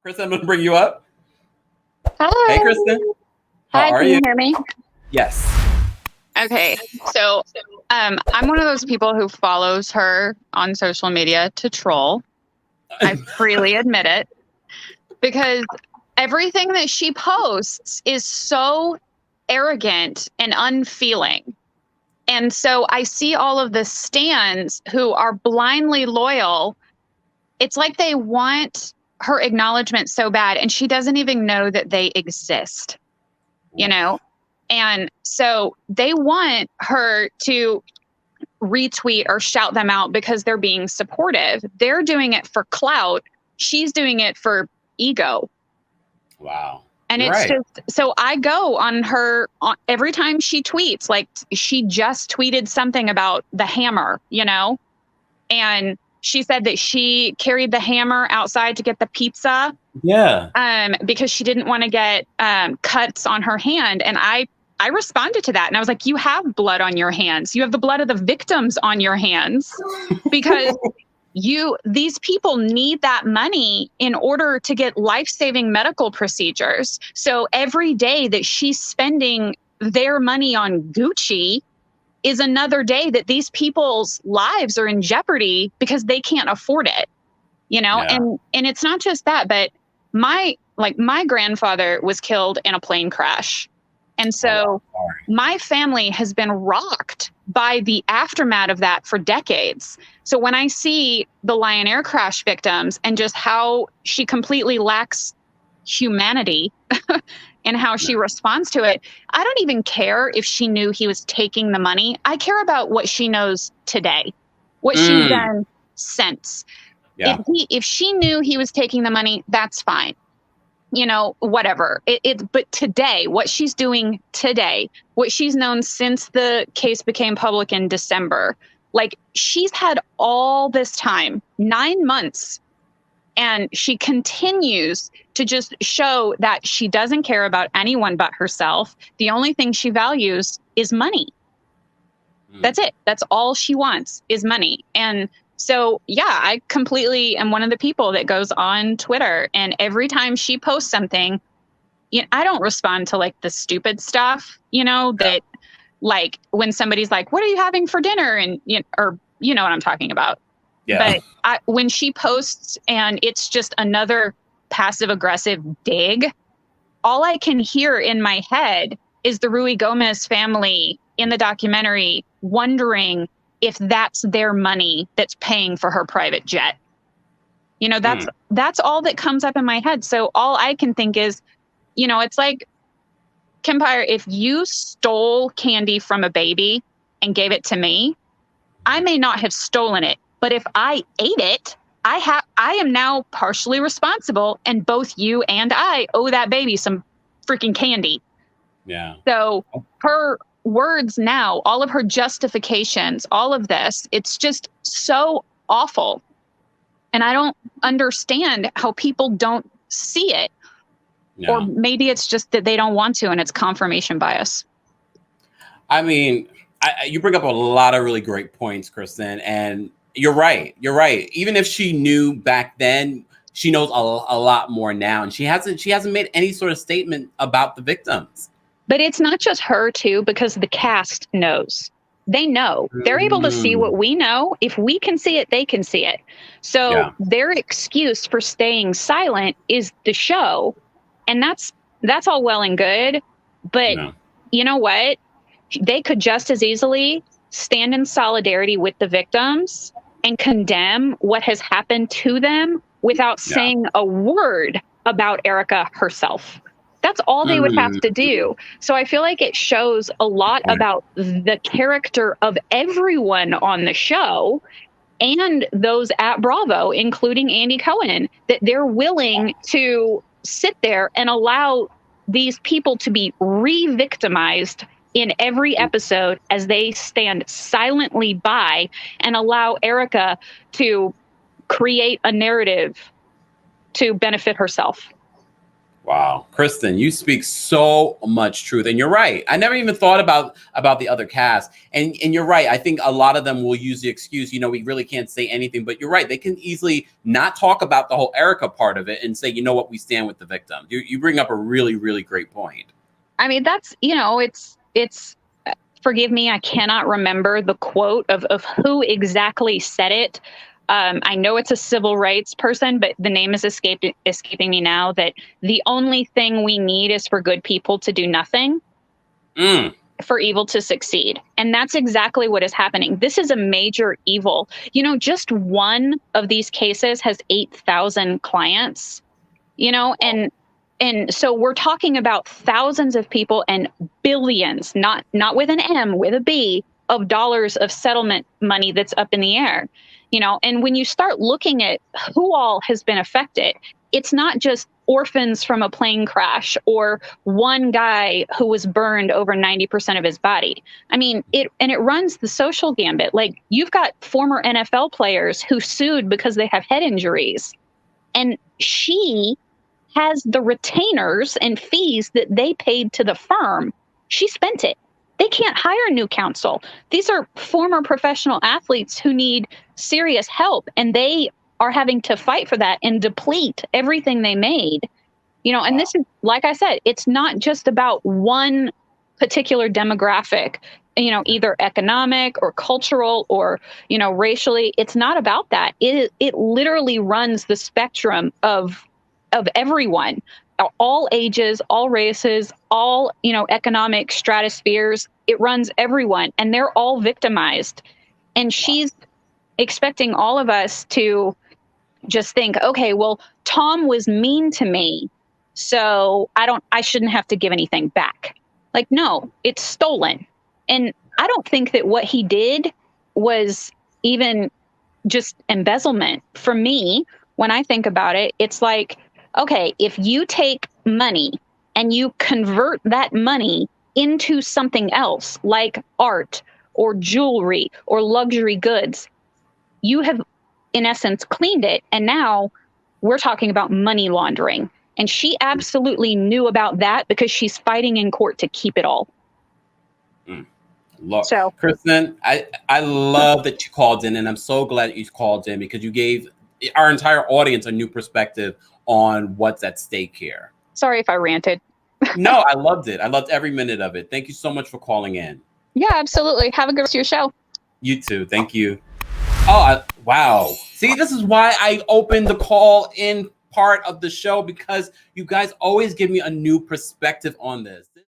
Kristen, I'm going to bring you up. Hi. Hey, Kristen. How Hi, are can you? you hear me? Yes. Okay. So, I'm one of those people who follows her on social media to troll. I freely admit it because everything that she posts is so arrogant and unfeeling. And so I see all of the stans who are blindly loyal. It's like they want her acknowledgement so bad, and she doesn't even know that they exist, you know? And so they want her to retweet or shout them out because they're being supportive. They're doing it for clout. She's doing it for ego. Wow. And You're it's right. just, so I go on her every time she tweets, like she just tweeted something about the hammer, and she said that she carried the hammer outside to get the pizza. Yeah. Because she didn't want to get cuts on her hand. And I responded to that, and I was like, you have blood on your hands. You have the blood of the victims on your hands because these people need that money in order to get life-saving medical procedures. So every day that she's spending their money on Gucci is another day that these people's lives are in jeopardy because they can't afford it, Yeah. and it's not just that, but my grandfather was killed in a plane crash. And so my family has been rocked by the aftermath of that for decades. So when I see the Lion Air crash victims and just how she completely lacks humanity and how she responds to it, I don't even care if she knew he was taking the money. I care about what she knows today, what she's done since. Yeah. If she knew he was taking the money, that's fine. Whatever. But today, what she's doing today, what she's known since the case became public in December, like she's had all this time, 9 months, and she continues to just show that she doesn't care about anyone but herself. The only thing she values is money. That's it. That's all she wants is money. And so, yeah, I completely am one of the people that goes on Twitter, and every time she posts something, I don't respond to like the stupid stuff, that like when somebody's like, what are you having for dinner? And, or you know what I'm talking about. Yeah. But when she posts and it's just another passive aggressive dig, all I can hear in my head is the Rui Gomez family in the documentary wondering if that's their money that's paying for her private jet. That's all that comes up in my head. So all I can think is, it's like, Kempire, if you stole candy from a baby and gave it to me, I may not have stolen it, but if I ate it, I am now partially responsible, and both you and I owe that baby some freaking candy. Yeah. So her words now, all of her justifications, all of this, it's just so awful. And I don't understand how people don't see it. No. Or maybe it's just that they don't want to, and it's confirmation bias. I mean, you bring up a lot of really great points, Kristen, and you're right. You're right. Even if she knew back then, she knows a lot more now, and she hasn't made any sort of statement about the victims. But it's not just her too, because the cast knows. They know. They're able to see what we know. If we can see it, they can see it. So their excuse for staying silent is the show. And that's all well and good. But you know what? They could just as easily stand in solidarity with the victims and condemn what has happened to them without saying a word about Erika herself. That's all they would have to do. So I feel like it shows a lot about the character of everyone on the show and those at Bravo, including Andy Cohen, that they're willing to sit there and allow these people to be re-victimized in every episode as they stand silently by and allow Erika to create a narrative to benefit herself. Wow, Kristen, you speak so much truth, and you're right. I never even thought about the other cast, and you're right. I think a lot of them will use the excuse, we really can't say anything. But you're right; they can easily not talk about the whole Erika part of it and say, you know what, we stand with the victim. You bring up a really, really great point. I mean, that's it's. Forgive me, I cannot remember the quote of who exactly said it. I know it's a civil rights person, but the name is escaping me now, that the only thing we need is for good people to do nothing, for evil to succeed. And that's exactly what is happening. This is a major evil. Just one of these cases has 8,000 clients, and so we're talking about thousands of people and billions, not with an M, with a B, of dollars of settlement money that's up in the air. And when you start looking at who all has been affected, it's not just orphans from a plane crash or one guy who was burned over 90% of his body. I mean, it runs the social gambit. Like, you've got former NFL players who sued because they have head injuries, and she has the retainers and fees that they paid to the firm. She spent it. They can't hire new counsel. These are former professional athletes who need serious help, and they are having to fight for that and deplete everything they made. And this is, like I said, it's not just about one particular demographic, either economic or cultural or, racially. It's not about that. It literally runs the spectrum of everyone, all ages, all races, all, economic stratospheres. It runs everyone, and they're all victimized. And she's expecting all of us to just think, okay, well, Tom was mean to me, so I shouldn't have to give anything back. Like, no, it's stolen. And I don't think that what he did was even just embezzlement. For me, when I think about it, it's like, okay, if you take money and you convert that money into something else, like art or jewelry or luxury goods, you have, in essence, cleaned it. And now we're talking about money laundering. And she absolutely knew about that because she's fighting in court to keep it all. Look, so, Kristen, I love that you called in, and I'm so glad that you called in because you gave our entire audience a new perspective on what's at stake here. Sorry if I ranted. No, I loved it. I loved every minute of it. Thank you so much for calling in. Yeah, absolutely. Have a good rest of your show. You too. Thank you. Oh, wow. See, this is why I opened the call in part of the show, because you guys always give me a new perspective on this.